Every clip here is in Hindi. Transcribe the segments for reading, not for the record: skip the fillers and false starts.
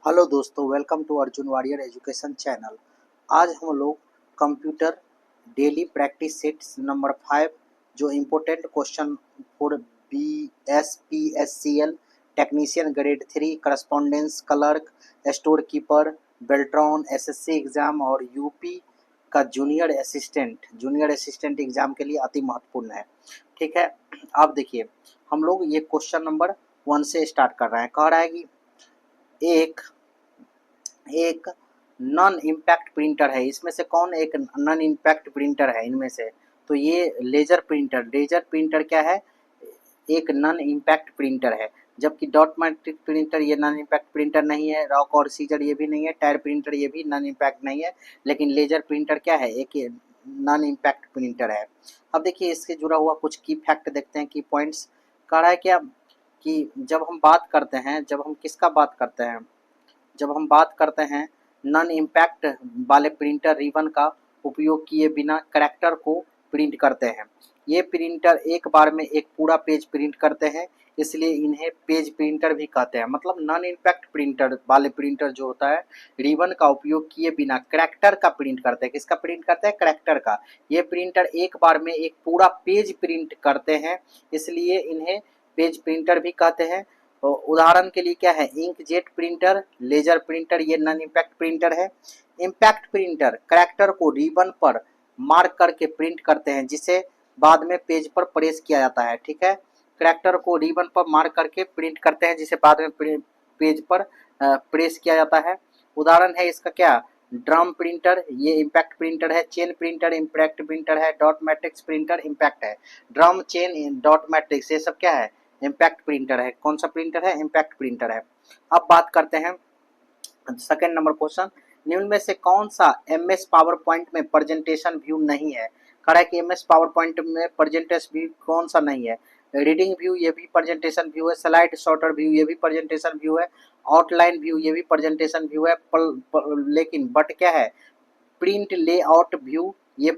हेलो दोस्तों, welcome to Arjun warrior education channel. आज हम लोग computer daily practice sets number 5 जो important question for BSPSCL technician grade 3 correspondence clerk store keeper Beltron SSC exam और यूपी का जूनियर असिस्टेंट एग्जाम के लिए अति महत्वपूर्ण है। ठीक है, आप देखिए, हम लोग ये क्वेश्चन नंबर 1 से स्टार्ट कर रहे हैं। कह रहा है कि एक एक नॉन इम्पैक्ट प्रिंटर है। इसमें से कौन एक नॉन इम्पैक्ट प्रिंटर है इनमें से? तो ये लेजर प्रिंटर क्या है? एक नॉन इम्पैक्ट प्रिंटर है। जबकि डॉट मैट्रिक प्रिंटर ये नॉन इम्पैक्ट प्रिंटर नहीं है, रॉक और सीजर ये भी नहीं है, टायर प्रिंटर ये भी नॉन इम्पैक्ट नहीं है। लेकिन लेजर प्रिंटर क्या है? एक नॉन इम्पैक्ट प्रिंटर है। अब देखिए, इससे जुड़ा हुआ कुछ की फैक्ट देखते हैं, की पॉइंट्स। कह रहा है क्या कि जब हम बात करते हैं, जब हम किसका बात करते हैं, जब हम बात करते हैं नॉन इम्पैक्ट वाले प्रिंटर रिबन का उपयोग किए बिना करैक्टर को प्रिंट करते हैं। ये प्रिंटर एक बार में एक पूरा पेज प्रिंट करते हैं, इसलिए इन्हें पेज प्रिंटर भी कहते हैं। मतलब नॉन इम्पैक्ट प्रिंटर वाले प्रिंटर जो होता है, रिबन का उपयोग किए बिना करैक्टर का प्रिंट करते हैं। किसका प्रिंट करते हैं? करैक्टर का। ये प्रिंटर एक बार में एक पूरा पेज प्रिंट करते हैं, इसलिए इन्हें पेज प्रिंटर भी कहते हैं। तो उदाहरण के लिए क्या है? इंकजेट प्रिंटर, लेजर प्रिंटर, ये नॉन इम्पैक्ट प्रिंटर है। इम्पैक्ट प्रिंटर करैक्टर को रिबन पर मार्क करके प्रिंट करते हैं, जिसे बाद में पेज पर प्रेस किया जाता है। ठीक है, करैक्टर को रिबन पर मार्क करके प्रिंट करते हैं, जिसे बाद में पेज पर प्रेस किया जाता है। उदाहरण है इसका क्या? ड्रम प्रिंटर, ये इम्पैक्ट प्रिंटर है। चेन प्रिंटर इम्पैक्ट प्रिंटर है। डॉट मैट्रिक्स प्रिंटर इम्पैक्ट है। ड्रम, चेन, डॉट मैट्रिक्स ये सब क्या है? इम्पैक्ट प्रिंटर है। कौन सा प्रिंटर है? इम्पैक्ट प्रिंटर है। अब बात करते हैं सेकेंड नंबर क्वेश्चन। निम्न में से कौन सा MS पावर पॉइंट में प्रेजेंटेशन व्यू नहीं है? कह रहा है कि MS पावर पॉइंट में प्रेजेंटेशन व्यू कौन सा नहीं है? रीडिंग व्यू ये भी प्रेजेंटेशन व्यू है। स्लाइड सॉर्टर व्यू ये भी प्रेजेंटेशन व्यू है। आउटलाइन व्यू ये भी प्रेजेंटेशन व्यू है। लेकिन बट क्या है? प्रिंट लेआउट व्यू ये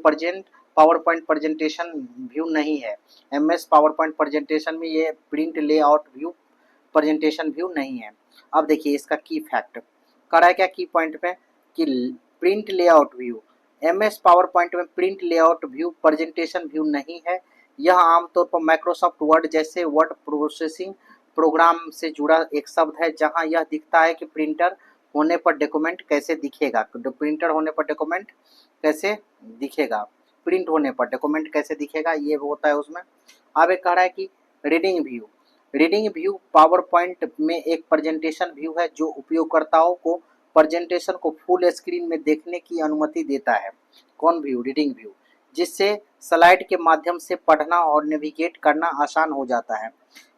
पावर पॉइंट प्रेजेंटेशन व्यू नहीं है। MS पावर पॉइंट प्रेजेंटेशन में ये print layout view presentation view नहीं है। अब देखिए इसका की फैक्ट करा है क्या की पॉइंट पे कि print layout view MS power point में print layout view presentation view नहीं है। यह आमतौर पर माइक्रोसॉफ्ट वर्ड जैसे वर्ड प्रोसेसिंग प्रोग्राम से जुड़ा एक शब्द है, जहां यह दिखता है कि प्रिंटर होने पर डॉक्यूमेंट कैसे दिखेगा। प्रिंटर होने पर डॉक्यूमेंट कैसे दिखेगा, प्रिंट होने पर डॉक्यूमेंट कैसे दिखेगा, ये होता है उसमें। अब एक कह रहा है कि रीडिंग व्यू पावर पॉइंट में एक प्रेजेंटेशन व्यू है, जो उपयोगकर्ताओं को प्रेजेंटेशन को फुल स्क्रीन में देखने की अनुमति देता है। कौन व्यू? रीडिंग व्यू, जिससे स्लाइड के माध्यम से पढ़ना और नेविगेट करना आसान हो जाता है।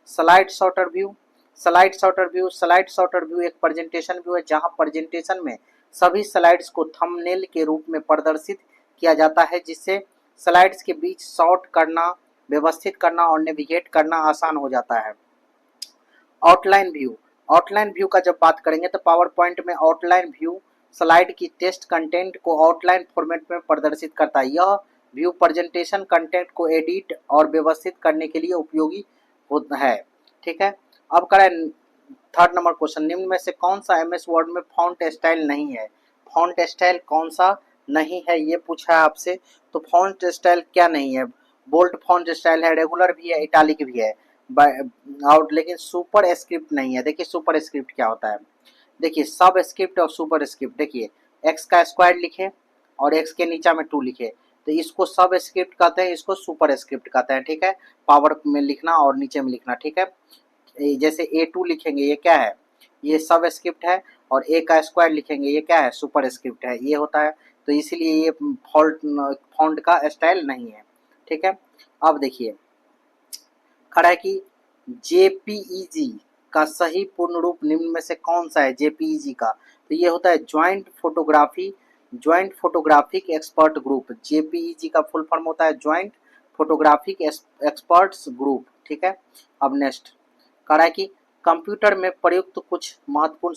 Slide sorter view slide sorter view एक प्रेजेंटेशन व्यू है, जहां प्रेजेंटेशन में सभी स्लाइड्स को थंबनेल के रूप में प्रदर्शित किया जाता है, जिससे स्लाइड्स के बीच सॉर्ट करना, व्यवस्थित करना और नेविगेट करना आसान हो जाता है। आउटलाइन व्यू का जब बात करेंगे तो पावर पॉइंट में आउटलाइन व्यू स्लाइड की टेक्स्ट कंटेंट को आउटलाइन फॉर्मेट में प्रदर्शित करता है। यह व्यू प्रेजेंटेशन कंटेंट को एडिट और व्यवस्थित करने के लिए उपयोगी होता है। ठीक है, अब करें थर्ड नंबर क्वेश्चन। निम्न में से कौन सा MS वर्ड में फॉन्ट स्टाइल नहीं है? फॉन्ट स्टाइल कौन सा नहीं है ये पूछा है आपसे। तो फॉन्ट स्टाइल क्या नहीं है? बोल्ड फॉन्ट स्टाइल है, रेगुलर भी है, इटालिक भी है, और लेकिन सुपर स्क्रिप्ट नहीं है। देखिए सुपर स्क्रिप्ट क्या होता है। देखिए सब स्क्रिप्ट और सुपर स्क्रिप्ट, देखिए एक्स का स्क्वायर लिखे और एक्स के नीचा में 2 लिखे, तो इसको सब स्क्रिप्ट कहते हैं, इसको सुपर स्क्रिप्ट कहते हैं। ठीक है, पावर में लिखना और नीचे में लिखना। ठीक है, जैसे A2 लिखेंगे, ये क्या है? ये सब स्क्रिप्ट है। और A का स्क्वायर लिखेंगे, ये क्या है? सुपर स्क्रिप्ट है, ये होता है। तो इसीलिए ये फॉन्ट का स्टाइल नहीं है। ठीक है, अब देखिए खड़ा है कि JPEG का सही पूर्ण रूप निम्न में से कौन सा है? JPEG का तो ये होता है joint photographic expert group. JPEG का फुल फॉर्म होता है ज्वाइंट फोटोग्राफिक एक्सपर्ट्स ग्रुप। ठीक है, अब नेक्स्ट कह रहा है कि कंप्यूटर में प्रयुक्त कुछ महत्वपूर्ण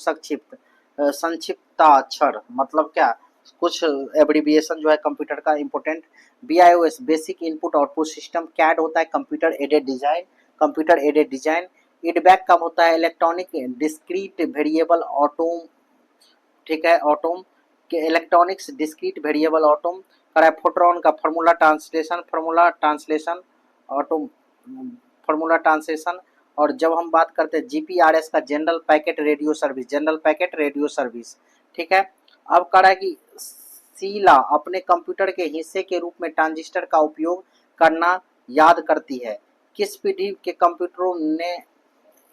संक्षिप्ताक्षर, मतलब क्या? कुछ एब्रिविएशन जो है कंप्यूटर का important. BIOS basic input output system. CAD होता है कंप्यूटर एडेड डिजाइन। फीडबैक कब होता है? इलेक्ट्रॉनिक डिस्क्रीट वेरिएबल ठीक है। ऑटोम के इलेक्ट्रॉनिक्स डिस्क्रीट वेरिएबल ऑटोम करा है। फोटोन का formula translation autumn formula translation. और जब हम बात करते हैं जीपीआरएस का जनरल पैकेट रेडियो सर्विस, ठीक है। अब करा है कि शीला अपने कंप्यूटर के हिस्से के रूप में ट्रांजिस्टर का उपयोग करना याद करती है। किस पीढ़ी के कंप्यूटरों ने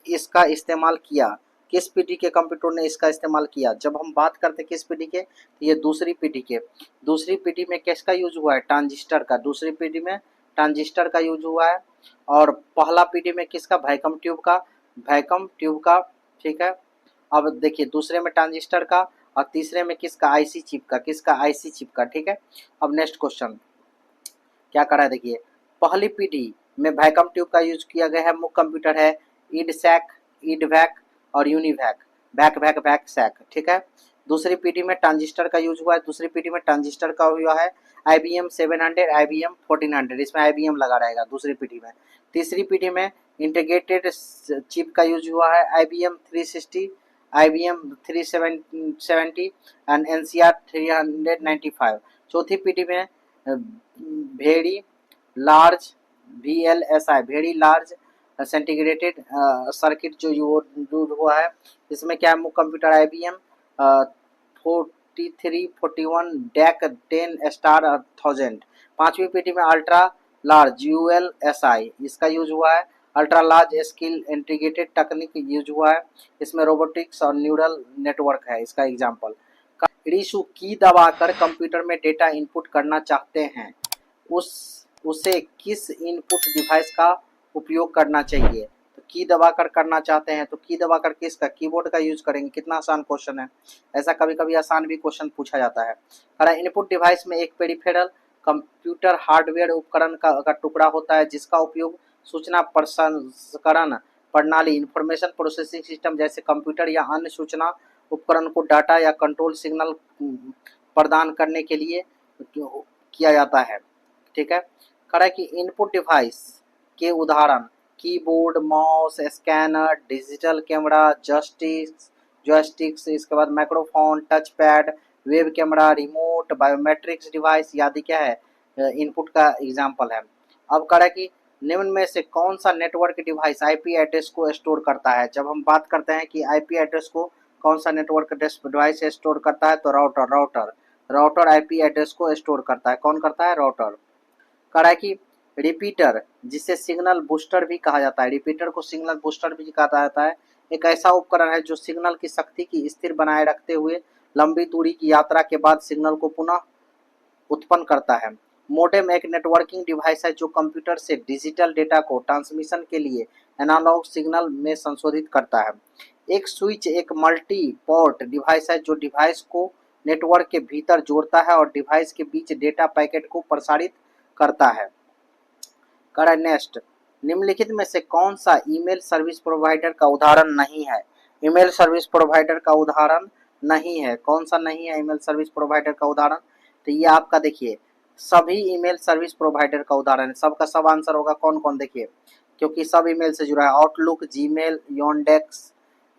इसका इस्तेमाल किया? किस पीढ़ी के कंप्यूटर ने इसका इस्तेमाल किया? जब हम बात करते हैं किस पीढ़ी के, तो ये दूसरी पीढ़ी में किसका यूज हुआ है? ट्रांजिस्टर का। दूसरी पीढ़ी में ट्रांजिस्टर का यूज हुआ है। और पहला पीढ़ी में किसका? वैक्यूम ट्यूब का, ठीक है। अब देखिए दूसरे में ट्रांजिस्टर का और तीसरे में किसका? आईसी चिप का, ठीक है। अब नेक्स्ट क्वेश्चन क्या करा है, देखिए पहली पीढ़ी में वैक्यूम ट्यूब का यूज किया गया है। मुख्य कंप्यूटर है ईडसैक, ईडवैक और यूनिवैक, वैक सैक, ठीक है। दूसरी पीढ़ी में ट्रांजिस्टर का यूज हुआ है। दूसरी पीढ़ी में ट्रांजिस्टर का हुआ है IBM 700, IBM 1400, इसमें IBM लगा रहेगा दूसरी पीढ़ी में। तीसरी पीढ़ी में इंटीग्रेटेड चिप का यूज हुआ है IBM 360, IBM 370 एंड NCR 395। चौथी पीढ़ी में very large VLSI, very large integrated circuit जो यूज हुआ है। इसमें क्या है? मुख्य कंप्यूटर IBM 43, 41 DEC 10 स्टार 1000। पांचवी पीढ़ी में अल्ट्रा लार्ज ULSI, इसका यूज हुआ है। अल्ट्रा लार्ज स्केल इंटीग्रेटेड तकनीक यूज हुआ है। इसमें रोबोटिक्स और न्यूरल नेटवर्क है इसका एग्जाम्पल। रीशु की दबाकर कंप्यूटर में डेटा इनपुट करना चाहते हैं, उसे किस इनपुट डिवाइस का उपयोग करना चाहिए? तो की दबाकर करना चाहते हैं तो की दबाकर किसका? कीबोर्ड का यूज करेंगे। कितना आसान क्वेश्चन है, ऐसा कभी कभी आसान भी क्वेश्चन पूछा जाता है। अगर इनपुट डिवाइस में एक पेरिफेरल कंप्यूटर हार्डवेयर उपकरण का टुकड़ा होता है जिसका उपयोग सूचना प्रसंस्करण प्रणाली इंफॉर्मेशन प्रोसेसिंग सिस्टम जैसे कंप्यूटर या अन्य सूचना उपकरण को डाटा या कंट्रोल सिग्नल प्रदान करने के लिए किया जाता है, ठीक है। करा कि इनपुट डिवाइस के उदाहरण keyboard, mouse, scanner, digital camera, joysticks, इसके बाद microphone, touch pad, web camera, remote, biometrics device आदि क्या है? इनपुट का एग्जाम्पल है। अब करा कि निम्न में से कौन सा नेटवर्क डिवाइस आईपी एड्रेस को स्टोर करता है? जब हम बात करते हैं कि आईपी एड्रेस को कौन सा नेटवर्क डिवाइस स्टोर करता है, तो राउटर आईपी एड्रेस को स्टोर करता है। कौन करता है? राउटर। करा कि रिपीटर जिसे सिग्नल बूस्टर भी कहा जाता है, रिपीटर को सिग्नल बूस्टर भी कहा जाता है, एक ऐसा उपकरण है जो सिग्नल की शक्ति की स्थिर बनाए रखते हुए लंबी दूरी की यात्रा के बाद सिग्नल को पुनः उत्पन्न करता है। मोडेम एक नेटवर्किंग डिवाइस है जो कंप्यूटर से डिजिटल डेटा को ट्रांसमिशन के लिए एनालॉग सिग्नल में संशोधित करता है। एक स्विच एक मल्टी पोर्ट डिवाइस है जो डिवाइस को नेटवर्क के भीतर जोड़ता है और डिवाइस के बीच डेटा पैकेट को प्रसारित करता है। नेक्स्ट, निम्नलिखित में से कौन सा ईमेल सर्विस प्रोवाइडर का उदाहरण नहीं है? ईमेल सर्विस प्रोवाइडर का उदाहरण नहीं है। कौन सा नहीं है ईमेल सर्विस प्रोवाइडर का उदाहरण? तो ये आपका देखिए सभी ईमेल सर्विस प्रोवाइडर का उदाहरण है। सबका सब आंसर होगा कौन कौन, देखिए क्योंकि सब ईमेल से जुड़ा है। आउटलुक, जीमेल,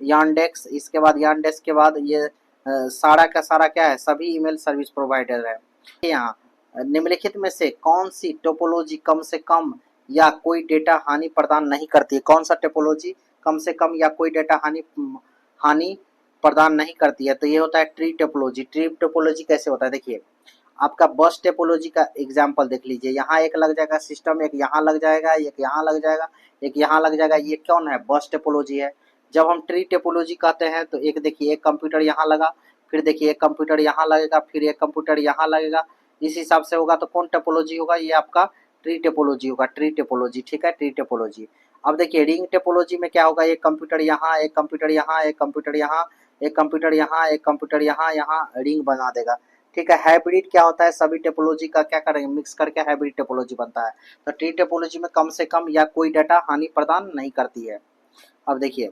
यानडेक्स, इसके बाद यानडेक्स के बाद ये सारा का सारा क्या है? सभी ईमेल सर्विस प्रोवाइडर है। यहाँ निम्नलिखित में से कौन सी टोपोलॉजी कम से कम या कोई डेटा हानि प्रदान नहीं करती है? कौन सा टोपोलॉजी कम से कम या कोई डेटा हानि प्रदान नहीं करती है? तो ये होता है ट्री टोपोलॉजी। ट्री टोपोलॉजी कैसे होता है? देखिए आपका बस टोपोलॉजी का एग्जाम्पल देख लीजिए। यहाँ एक लग जाएगा सिस्टम, एक यहाँ लग जाएगा, एक यहाँ लग जाएगा, एक यहाँ लग जाएगा। ये कौन है? बस टोपोलॉजी है। जब हम ट्री टोपोलॉजी कहते हैं तो एक देखिए एक कंप्यूटर यहाँ लगा, फिर देखिए एक कंप्यूटर यहाँ लगेगा, फिर एक कंप्यूटर यहाँ लगेगा, इस हिसाब से होगा। तो कौन टोपोलॉजी होगा? ये आपका ट्री टोपोलॉजी होगा। ट्री टोपोलॉजी, ठीक है, ट्री टोपोलॉजी। अब देखिए रिंग टोपोलॉजी में क्या होगा? एक कंप्यूटर यहाँ, एक कंप्यूटर यहाँ, एक कंप्यूटर यहाँ, एक कंप्यूटर यहाँ, एक कंप्यूटर यहाँ, यहाँ रिंग बना देगा, ठीक है। हाइब्रिड क्या होता है? सभी टोपोलॉजी का क्या करेंगे? मिक्स करके हाइब्रिड टोपोलॉजी बनता है। तो ट्री टोपोलॉजी में कम से कम या कोई डाटा हानि प्रदान नहीं करती है। अब देखिए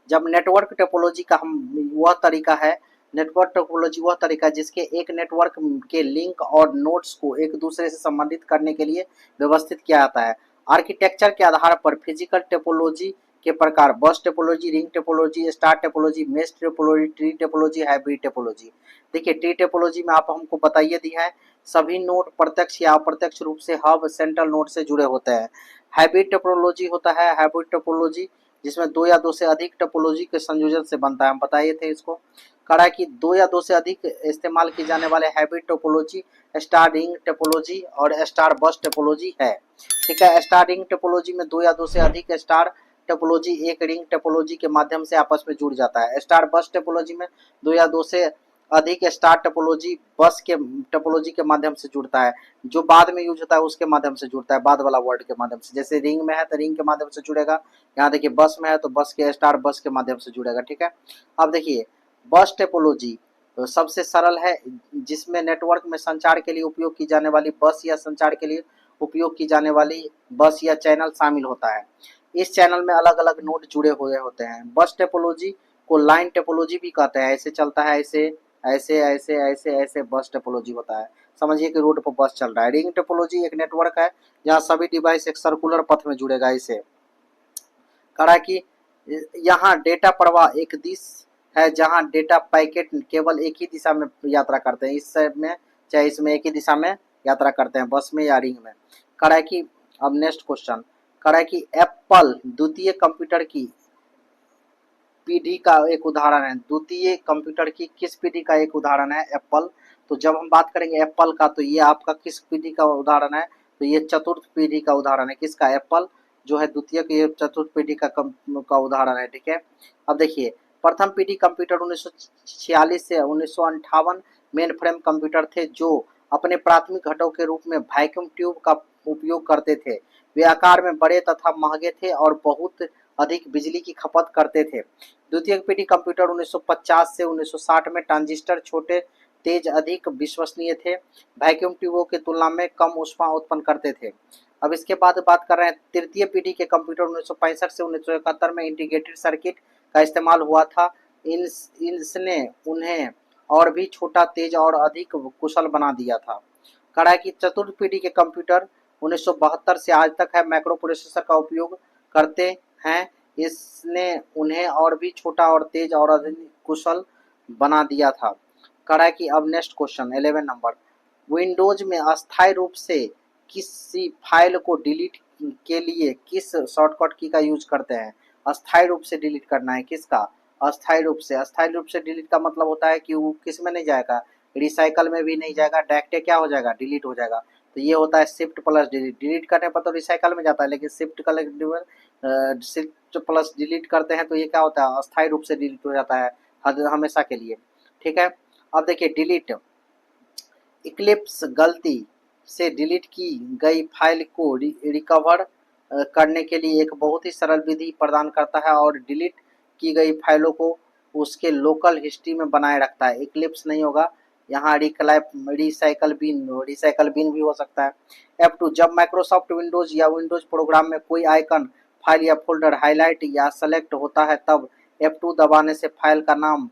जब नेटवर्क टोपोलॉजी का वह तरीका है, नेटवर्क टोपोलॉजी वह तरीका है जिसके एक नेटवर्क के लिंक और नोड्स को एक दूसरे से संबंधित करने के लिए व्यवस्थित किया जाता है। आर्किटेक्चर के आधार पर फिजिकल टोपोलॉजी के प्रकार: बस topology, ring topology, star topology, mesh topology, tree topology, hybrid topology. देखिए ट्री टोपोलॉजी में आप हमको बताइए दिया है सभी नोड प्रत्यक्ष या अप्रत्यक्ष रूप से हब सेंट्रल नोड से जुड़े होते हैं। हाइब्रिड टोपोलॉजी होता है हाइब्रिड टोपोलॉजी जिसमें दो या दो से अधिक टोपोलॉजी के संयोजन से बनता है। हम बताइए थे इसको। कहा कि दो या दो से अधिक इस्तेमाल की जाने वाले hybrid topology star ring topology और स्टार बस टोपोलॉजी है। ठीक है, स्टार रिंग टोपोलॉजी में दो या दो से अधिक स्टार टोपोलॉजी एक रिंग टोपोलॉजी के माध्यम से आपस में जुड़ जाता है। स्टार बस टोपोलॉजी में दो या दो से अधिक स्टार टोपोलॉजी बस के टोपोलॉजी के माध्यम से जुड़ता है, जो बाद में यूज होता है उसके माध्यम से जुड़ता है, बाद वाला वर्ड के माध्यम से। जैसे रिंग में है तो रिंग के माध्यम से जुड़ेगा, यहाँ देखिए बस में है तो बस के स्टार बस के माध्यम से जुड़ेगा। ठीक है, अब देखिए बस टोपोलॉजी तो सबसे सरल है, जिसमें नेटवर्क में संचार के लिए उपयोग की जाने वाली बस या संचार के लिए उपयोग की जाने वाली बस या चैनल शामिल होता है। इस चैनल में अलग अलग नोड जुड़े हुए होते हैं। बस टोपोलॉजी को लाइन टोपोलॉजी भी कहते हैं, ऐसे चलता है, ऐसे ऐसे ऐसे ऐसे ऐसे बस टोपोलॉजी होता है। समझिए कि रोड पर बस चल रहा है। रिंग टोपोलॉजी एक नेटवर्क है जहाँ सभी डिवाइस एक सर्कुलर पथ में जुड़ेगा। इसे कहा कि यहाँ डेटा प्रवाह एक दिश है, जहाँ डेटा पैकेट केवल एक ही दिशा में यात्रा करते हैं, इस साइड में चाहे इसमें एक ही दिशा में यात्रा करते हैं, बस में या रिंग में। कहा कि अब नेक्स्ट क्वेश्चन कहा कि एप्पल द्वितीय कंप्यूटर की पीढ़ी का एक उदाहरण है। द्वितीय कंप्यूटर की किस पीढ़ी का एक उदाहरण है एप्पल? तो जब हम बात करेंगे एप्पल का तो ये आपका किस पीढ़ी का उदाहरण है? तो ये चतुर्थ पीढ़ी का उदाहरण है। किसका? एप्पल जो है द्वितीय की चतुर्थ पीढ़ी का उदाहरण है। ठीक है, अब देखिए प्रथम पीढ़ी कंप्यूटर 1946 से 1958 मेन फ्रेम कंप्यूटर थे जो अपने प्राथमिक घटकों के रूप में वैक्यूम ट्यूब का उपयोग करते थे। वे आकार में बड़े तथा महंगे थे और बहुत अधिक बिजली की खपत करते थे। द्वितीय पीढ़ी कंप्यूटर 1950 से 1960 में ट्रांजिस्टर छोटे तेज अधिक विश्वसनीय थे, वैक्यूम ट्यूबों की तुलना में कम ऊष्मा उत्पन्न करते थे। अब इसके बाद बात कर रहे हैं तृतीय पीढ़ी के कंप्यूटर 1965 से 1971 में इंटीग्रेटेड सर्किट का इस्तेमाल हुआ था। इसने उन्हें और भी छोटा तेज और अधिक कुशल बना दिया था। कहा कि चतुर्थ पीढ़ी के कंप्यूटर 1972 से आज तक है माइक्रो प्रोसेसर का उपयोग करते हैं। इसने उन्हें और भी छोटा और तेज और अधिक कुशल बना दिया था। कहा कि अब नेक्स्ट क्वेश्चन 11 नंबर, विंडोज में अस्थायी रूप से किसी फाइल को डिलीट के लिए किस शॉर्टकट की का यूज करते हैं? अस्थायी रूप से डिलीट करना है, किसका? अस्थायी रूप से। अस्थायी रूप से डिलीट का मतलब होता है कि वो किस में नहीं जाएगा, रिसाइकल में भी नहीं जाएगा, डायरेक्ट क्या हो जाएगा, डिलीट हो जाएगा। तो ये होता है शिफ्ट प्लस डिलीट। डिलीट करने पर तो रिसाइकल में जाता है, लेकिन शिफ्ट प्लस डिलीट करते हैं तो ये क्या होता है, अस्थायी रूप से डिलीट हो जाता है हमेशा के लिए। ठीक है, अब देखिए डिलीट इक्लिप्स गलती से डिलीट की गई फाइल को रिकवर करने के लिए एक बहुत ही सरल विधि प्रदान करता है और डिलीट की गई फाइलों को उसके लोकल हिस्ट्री में बनाए रखता है। इक्लिप्स नहीं होगा यहाँ, रिसाइकल बिन भी हो सकता है। F2 जब माइक्रोसॉफ्ट विंडोज या विंडोज प्रोग्राम में कोई आइकन फाइल या फोल्डर हाईलाइट या सेलेक्ट होता है तब F2 दबाने से फाइल का नाम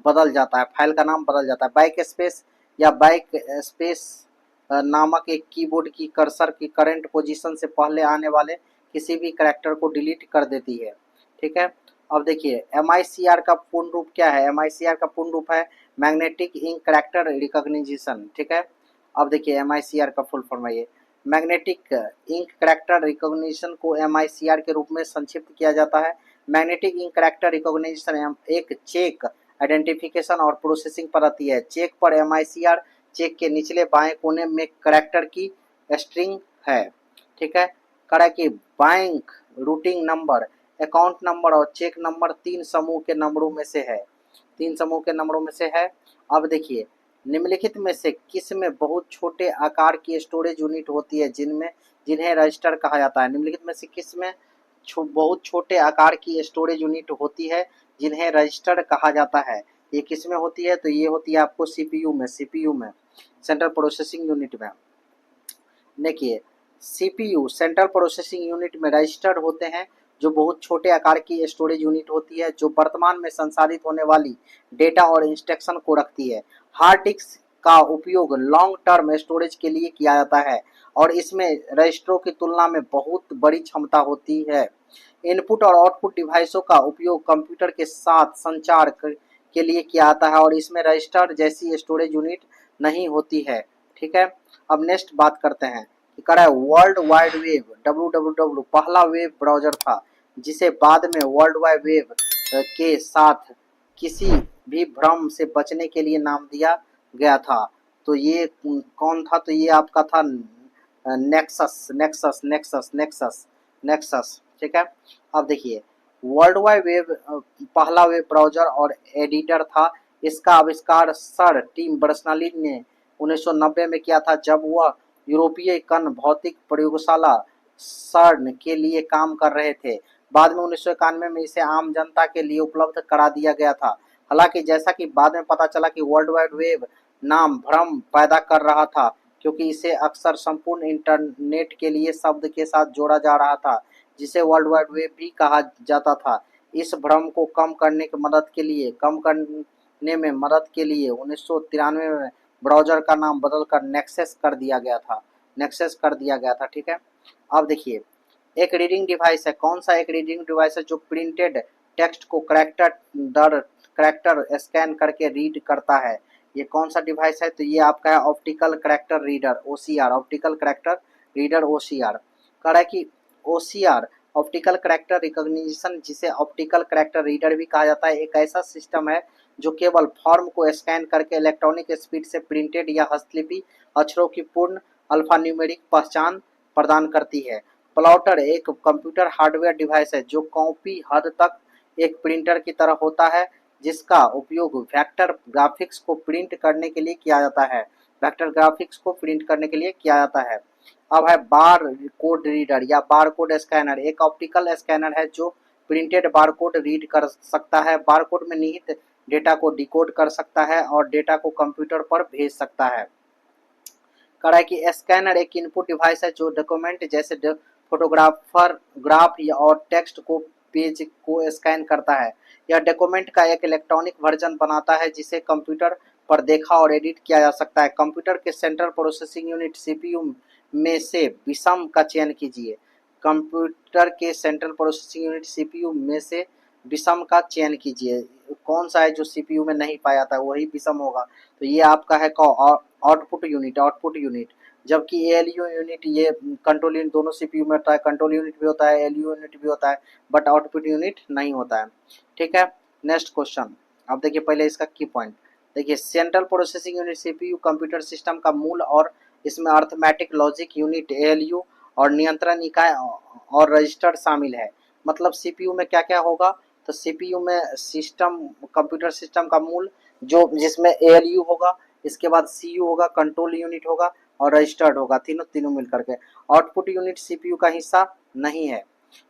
बदल जाता है। बैक स्पेस या बैक स्पेस नामक एक कीबोर्ड की कर्सर की करंट पोजीशन से पहले आने वाले किसी भी कैरेक्टर को डिलीट कर देती है। ठीक है, अब देखिए MICR का पूर्ण रूप क्या है? MICR का पूर्ण रूप है मैग्नेटिक इंक कैरेक्टर रिकॉग्निशन। ठीक है, अब देखिए MICR का फुल फॉर्म है ये मैग्नेटिक इंक कैरेक्टर रिकॉग्निशन को MICR के रूप में संक्षिप्त किया जाता है। मैग्नेटिक इंक कैरेक्टर रिकॉग्निशन एक चेक आइडेंटिफिकेशन और प्रोसेसिंग पर आती है। चेक पर MICR चेक के निचले बाएं कोने में कैरेक्टर की स्ट्रिंग है। ठीक है, कहा कि bank routing number, account number और चेक नंबर तीन समूह के नंबरों में से है। अब देखिए निम्नलिखित में से किस में बहुत छोटे आकार की स्टोरेज यूनिट होती है जिन्हें रजिस्टर कहा जाता है? निम्नलिखित में से किस में बहुत छोटे आकार की स्टोरेज यूनिट होती है जिन्हें रजिस्टर कहा जाता है? ये किस में होती है? तो ये होती है आपको सीपीयू में सेंट्रल प्रोसेसिंग यूनिट में। देखिए सीपीयू सेंट्रल प्रोसेसिंग यूनिट में रजिस्टर्ड होते हैं जो बहुत छोटे आकार की स्टोरेज यूनिट होती है जो वर्तमान में संसाधित होने वाली डेटा और इंस्ट्रक्शन को रखती है। हार्ड डिस्क का उपयोग लॉन्ग टर्म स्टोरेज के लिए किया जाता है और इसमें रजिस्टरों की तुलना में बहुत बड़ी क्षमता होती है। इनपुट और आउटपुट डिवाइसों का उपयोग कंप्यूटर के साथ संचार के लिए किया जाता है और इसमें रजिस्टर जैसी स्टोरेज यूनिट नहीं होती है। ठीक है, अब नेक्स्ट बात करते हैं कि कह रहा है वर्ल्ड वाइड वेब www पहला वेब ब्राउजर था जिसे बाद में वर्ल्ड वाइड वेब के साथ किसी भी भ्रम से बचने के लिए नाम दिया गया था। तो ये कौन था? तो ये आपका था nexus nexus nexus nexus nexus. ठीक है, अब देखिए वर्ल्ड वाइड वेब पहला वेब ब्राउजर और एडिटर था। इसका आविष्कार सर टिम बर्नर्स-ली ने 1990 में किया था जब वह यूरोपीय कण भौतिक प्रयोगशाला सर्न के लिए काम कर रहे थे। बाद में 1991 में इसे आम जनता के लिए उपलब्ध करा दिया गया था। हालांकि जैसा कि बाद में पता चला कि वर्ल्ड वाइड वेब नाम भ्रम पैदा कर रहा था क्योंकि इसे अक्सर संपूर्ण इंटरनेट के लिए शब्द के साथ जोड़ा जा रहा था जिसे वर्ल्ड वाइड वेब भी कहा जाता था। इस भ्रम को कम करने में मदद के लिए 1993 में ब्राउजर का नाम बदलकर नेक्सस कर दिया गया था। नेक्सस कर दिया गया था। ठीक है, अब देखिए एक रीडिंग डिवाइस है। कौन सा एक रीडिंग डिवाइस है जो प्रिंटेड टेक्स्ट को करैक्टर स्कैन करके रीड करता है? ये कौन सा डिवाइस है? तो ये आपका है optical character reader OCR, optical character reader OCR। कह रहा है कि OCR ऑप्टिकल करैक्टर रिकॉग्निशन, जिसे ऑप्टिकल करैक्टर रीडर भी कहा जाता है, एक ऐसा सिस्टम है जो केवल फॉर्म को स्कैन करके इलेक्ट्रॉनिक स्पीड से प्रिंटेड या हस्तलिपि अक्षरों की पूर्ण अल्फान्यूमेरिक पहचान प्रदान करती है। प्लॉटर एक कंप्यूटर हार्डवेयर डिवाइस है जो कॉपी हद तक एक प्रिंटर की तरह होता है जिसका उपयोग वेक्टर ग्राफिक्स को प्रिंट करने के लिए किया जाता है। वेक्टर ग्राफिक्स को प्रिंट करने के लिए किया जाता है। अब है बार कोड रीडर या बार कोड स्कैनर। एक ऑप्टिकल स्कैनर है जो प्रिंटेड बार कोड रीड कर सकता है, बार कोड में निहित डेटा को डिकोड कर सकता है और डेटा को कंप्यूटर पर भेज सकता है। कह रहा है कि स्कैनर एक इनपुट डिवाइस है जो डॉक्यूमेंट जैसे फोटोग्राफर ग्राफ और टेक्स्ट को पेज को स्कैन करता है। यह डॉक्यूमेंट का एक इलेक्ट्रॉनिक वर्जन बनाता है जिसे कंप्यूटर पर देखा और एडिट किया जा सकता है। कंप्यूटर के सेंट्रल प्रोसेसिंग यूनिट CPU में से विषम का चयन कीजिए। कंप्यूटर के सेंट्रल प्रोसेसिंग यूनिट CPU में से विषम का चयन कीजिए। कौन सा है जो CPU में नहीं पाया जाता है? वही विषम होगा। तो ये आपका है आउटपुट यूनिट, आउटपुट यूनिट। जबकि ALU यूनिट ये कंट्रोल यूनिट दोनों CPU में होता है, कंट्रोल यूनिट भी होता है, ALU यूनिट भी होता है, बट आउटपुट यूनिट नहीं होता है। ठीक है, नेक्स्ट क्वेश्चन। अब देखिए पहले इसका की पॉइंट देखिए। Central processing unit CPU computer system का मूल और इसमें अर्थमेटिक लॉजिक यूनिट ALU और नियंत्रण इकाई और रजिस्टर शामिल है। मतलब CPU में क्या क्या होगा? तो CPU में सिस्टम कंप्यूटर सिस्टम का मूल जो जिसमें ALU होगा, इसके बाद CU होगा, कंट्रोल यूनिट होगा और रजिस्टर्ड होगा, तीनों मिलकर के। आउटपुट यूनिट CPU का हिस्सा नहीं है।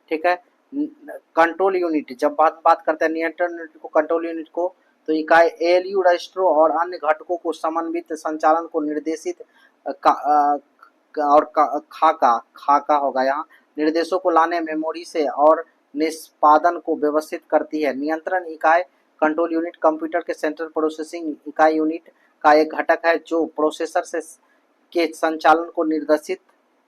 ठीक है, कंट्रोल यूनिट जब बात करते हैं नियंत्रण यूनिट को, कंट्रोल यूनिट को, तो इकाई ALU रजिस्टरों और अन्य घटकों को समन्वित संचालन को निर्देशित खाका होगा यहाँ, निर्देशों को लाने मेमोरी से और निष्पादन को व्यवस्थित करती है। नियंत्रण इकाई कंट्रोल यूनिट कंप्यूटर के सेंट्रल प्रोसेसिंग इकाई यूनिट का एक घटक है जो प्रोसेसर से के संचालन को निर्देशित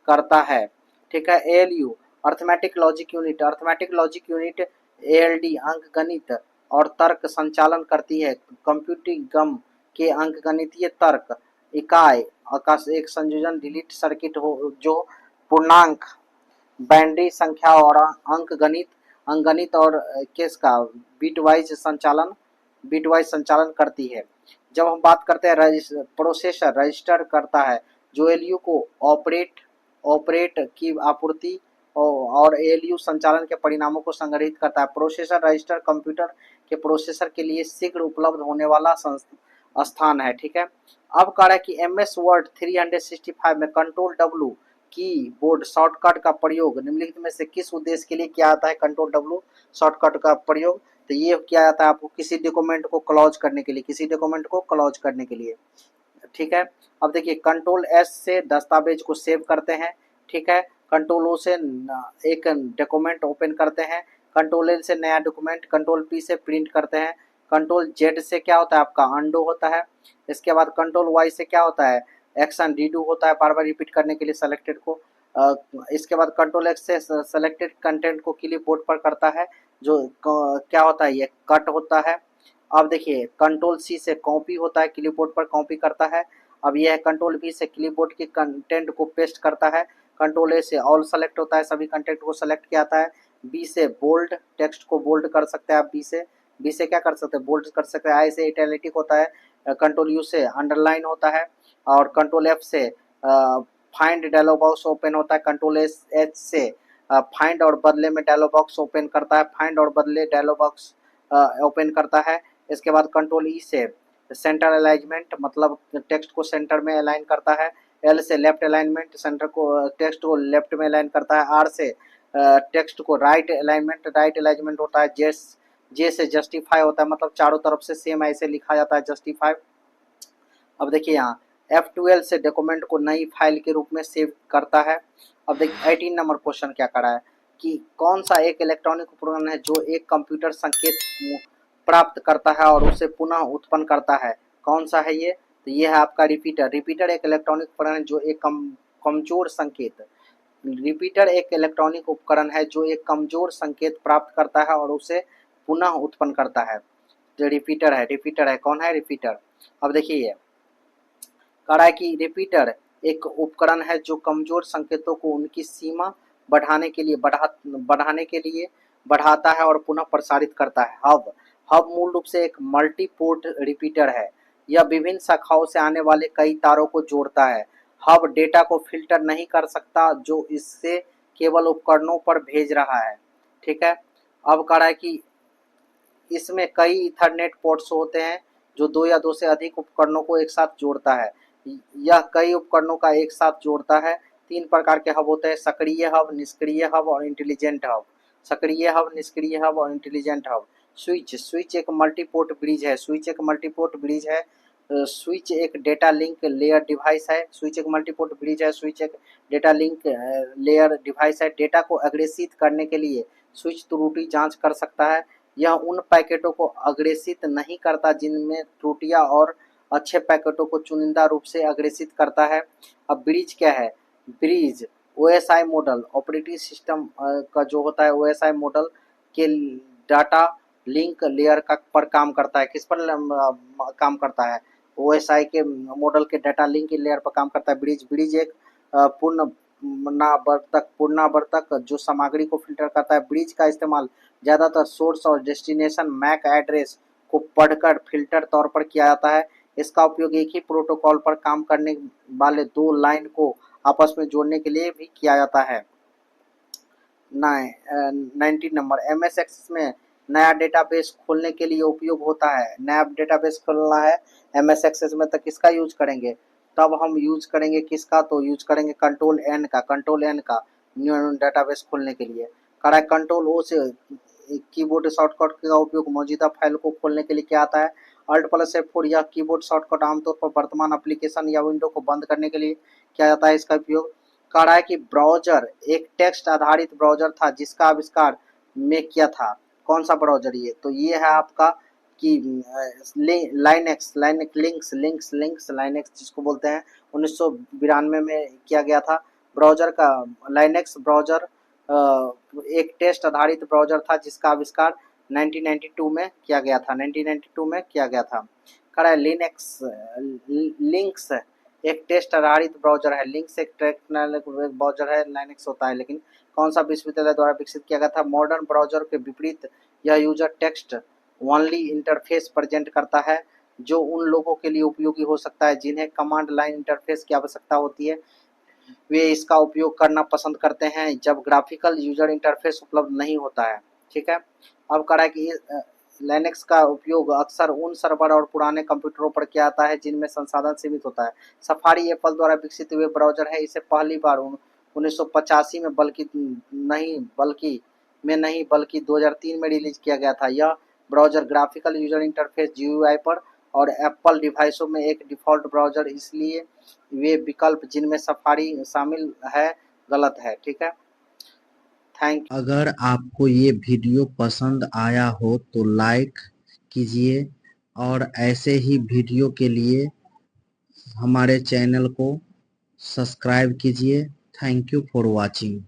करता है। ठीक है, ALU arithmetic logic unit, arithmetic logic unit ALD अंकगणित और तर्क संचालन करती है। कंप्यूटिंग के अंकगणितीय तर्क इकाई का एक संयोजन डिलीट सर्किट हो जो पूर्णांक बाइनरी संख्या और अंकगणित और केस का बिटवाइज संचालन करती है। जब हम बात करते हैं प्रोसेसर रजिस्टर करता है जो ALU को ऑपरेट की आपूर्ति और ALU संचालन के परिणामों को संग्रहित करता है। प्रोसेसर रजिस्टर कंप्यूटर के प्रोसेसर के लिए शीघ्र उपलब्ध होने वाला स्थान है। ठीक है, अब कह रहा है कि MS Word 365 में कंट्रोल W कीबोर्ड शॉर्टकट का प्रयोग निम्नलिखित में से किस उद्देश्य के लिए किया जाता है? कंट्रोल W शॉर्टकट का प्रयोग तो ये किया जाता है आपको किसी डॉक्यूमेंट को क्लोज करने के लिए, ठीक है। अब देखिए कंट्रोल S से दस्तावेज को सेव करते हैं। ठीक है, कंट्रोल O से एक डॉक्यूमेंट ओपन करते हैं, कंट्रोल L से नया डॉक्यूमेंट, कंट्रोल P से प्रिंट करते हैं, कंट्रोल Z से क्या होता है आपका अंडो होता है। इसके बाद कंट्रोल Y से क्या होता है एक्शन रीडू होता है, बार बार रिपीट करने के लिए सेलेक्टेड को। इसके बाद कंट्रोल एक्स से सेलेक्टेड कंटेंट को क्लिप बोर्ड पर करता है, जो क्या होता है, ये कट होता है। अब देखिए कंट्रोल सी से कॉपी होता है, क्लिप बोर्ड पर कॉपी करता है। अब यह कंट्रोल वी से क्लिप बोर्ड के कंटेंट को पेस्ट करता है। कंट्रोल ए से ऑल सेलेक्ट होता है, सभी कंटेंट को सेलेक्ट किया जाता है। बी से बोल्ड, टेक्स्ट को बोल्ड कर सकते हैं आप। बी से क्या कर सकते हैं, बोल्ड कर सकते हैं। आई से इटैलिक होता है। कंट्रोल यू से अंडरलाइन होता है। और कंट्रोल एफ से फाइंड डायलॉग बॉक्स ओपन होता है। कंट्रोल एच से फाइंड और बदले में डायलॉग बॉक्स ओपन करता है। फाइंड और बदले डायलॉग बॉक्स ओपन करता है। इसके बाद कंट्रोल ई से सेंटर अलाइनमेंट, मतलब टेक्स्ट को सेंटर में अलाइन करता है। एल से लेफ्ट अलाइनमेंट, सेंटर को टेक्स्ट को लेफ्ट में अलाइन करता है। आर से टेक्स्ट को राइट अलाइनमेंट होता है। जे से जस्टिफाई होता है, मतलब चारों तरफ से सेम ऐसे लिखा जाता है, जस्टिफाई। अब देखिए यहाँ F12 से डॉक्यूमेंट को नई फाइल के रूप में सेव करता है। अब देखिए 18 नंबर क्वेश्चन क्या करा है कि कौन सा एक इलेक्ट्रॉनिक उपकरण है जो एक कंप्यूटर संकेत प्राप्त करता है और उसे पुनः उत्पन्न करता है, कौन सा है ये? तो ये है आपका रिपीटर। रिपीटर एक इलेक्ट्रॉनिक उपकरण है जो एक कमजोर संकेत, रिपीटर एक इलेक्ट्रॉनिक उपकरण है जो एक कमजोर संकेत प्राप्त करता है और उसे पुनः उत्पन्न करता है। जो रिपीटर है कौन है, रिपीटर। अब देखिए ये कह रहा है कि रिपीटर एक उपकरण है जो कमजोर संकेतों को उनकी सीमा बढ़ाने के लिए बढ़ाता है और पुनः प्रसारित करता है। हब मूल रूप से एक मल्टीपोर्ट रिपीटर है। यह विभिन्न शाखाओं से आने वाले कई तारों को जोड़ता है। हब डेटा को फिल्टर नहीं कर सकता जो इससे केवल उपकरणों पर भेज रहा है। ठीक है। अब कह रहा है कि इसमें कई ईथरनेट पोर्ट्स होते हैं जो दो या दो से अधिक उपकरणों को एक साथ जोड़ता है। यह कई उपकरणों का एक साथ जोड़ता है। 3 प्रकार के हब होते हैं, सक्रिय हब, निष्क्रिय हब और इंटेलिजेंट हब। सक्रिय हब, निष्क्रिय हब और इंटेलिजेंट हब। स्विच एक मल्टीपोर्ट ब्रिज है। स्विच एक डेटा लिंक लेयर डिवाइस है। स्विच एक मल्टीपोर्ट ब्रिज है। स्विच एक डेटा लिंक लेयर डिवाइस है। डेटा को अग्रेसित करने के लिए स्विच त्रुटि जांच कर सकता है। यह उन पैकेटों को अग्रेसित नहीं करता जिनमें त्रुटियां और अच्छे पैकेटों को चुनिंदा रूप से अग्रेसित करता है। अब ब्रिज क्या है? Bridge OSI model, operating system का जो होता है ओएसआई मॉडल के डाटा लिंक लेयर का पर काम करता है। किस पर काम करता है? ओएसआई के मॉडल के डाटा लिंक लेयर पर काम करता है ब्रिज एक पूर्णावर्तक जो सामग्री को फिल्टर करता है। ब्रिज का इस्तेमाल ज़्यादातर सोर्स और डेस्टिनेशन मैक एड्रेस को पढ़कर फिल्टर तौर पर किया जाता है। इसका उपयोग एक ही प्रोटोकॉल पर काम करने वाले दो लाइन को आपस में जोड़ने के लिए भी किया जाता है। 19 नंबर MS एक्सेस में नया डेटाबेस खोलने के लिए उपयोग होता है। नया डेटाबेस खोलना है MS एक्सेस में तो किसका यूज करेंगे? तब हम यूज करेंगे किसका? तो यूज करेंगे कंट्रोल एन का न्यू डेटाबेस खोलने के लिए। करा कंट्रोल ओ से कीबोर्ड शॉर्टकट का उपयोग मौजूदा फाइल को खोलने के लिए किया जाता है। Alt+F4 यह कीबोर्ड शॉर्टकट आमतौर पर वर्तमान एप्लीकेशन या विंडो को बंद करने के लिए किया जाता है। इसका उपयोग कह रहा है कि ब्राउजर एक टेक्स्ट आधारित ब्राउजर था जिसका आविष्कार में किया था। कौन सा ब्राउजर ये? तो ये है आपका कि लाइनेक्स जिसको बोलते हैं 1992 में किया गया था। ब्राउजर का लाइनेक्स ब्राउजर एक टेक्स्ट आधारित ब्राउजर था जिसका आविष्कार 1992 में किया गया था। कह रहा है लिनक्स एक टेक्स्ट आधारित ब्राउजर है। लिनक्स एक टेक्स्ट ब्राउजर है, लाइनेक्स होता है। लेकिन कौन सा विश्वविद्यालय द्वारा विकसित किया गया था? मॉडर्न ब्राउजर के विपरीत यह user text only interface present करता है जो उन लोगों के लिए उपयोगी हो सकता है जिन्हें कमांड लाइन इंटरफेस की आवश्यकता होती है। वे इसका उपयोग करना पसंद करते हैं जब ग्राफिकल यूजर इंटरफेस उपलब्ध नहीं होता है। ठीक है। अब कह रहा है कि लिनक्स का उपयोग अक्सर उन सर्वर और पुराने कंप्यूटरों पर किया जाता है जिनमें संसाधन सीमित होता है। सफारी एप्पल द्वारा विकसित हुए ब्राउजर है। इसे पहली बार 1985 में नहीं बल्कि 2003 में रिलीज किया गया था। यह browser graphical user interface GUI पर और एप्पल डिवाइसों में एक डिफ़ॉल्ट ब्राउजर, इसलिए वे विकल्प जिनमें सफारी शामिल है गलत है। ठीक है। Thank you. अगर आपको ये वीडियो पसंद आया हो तो लाइक कीजिए और ऐसे ही वीडियो के लिए हमारे चैनल को सब्सक्राइब कीजिए। Thank you for watching.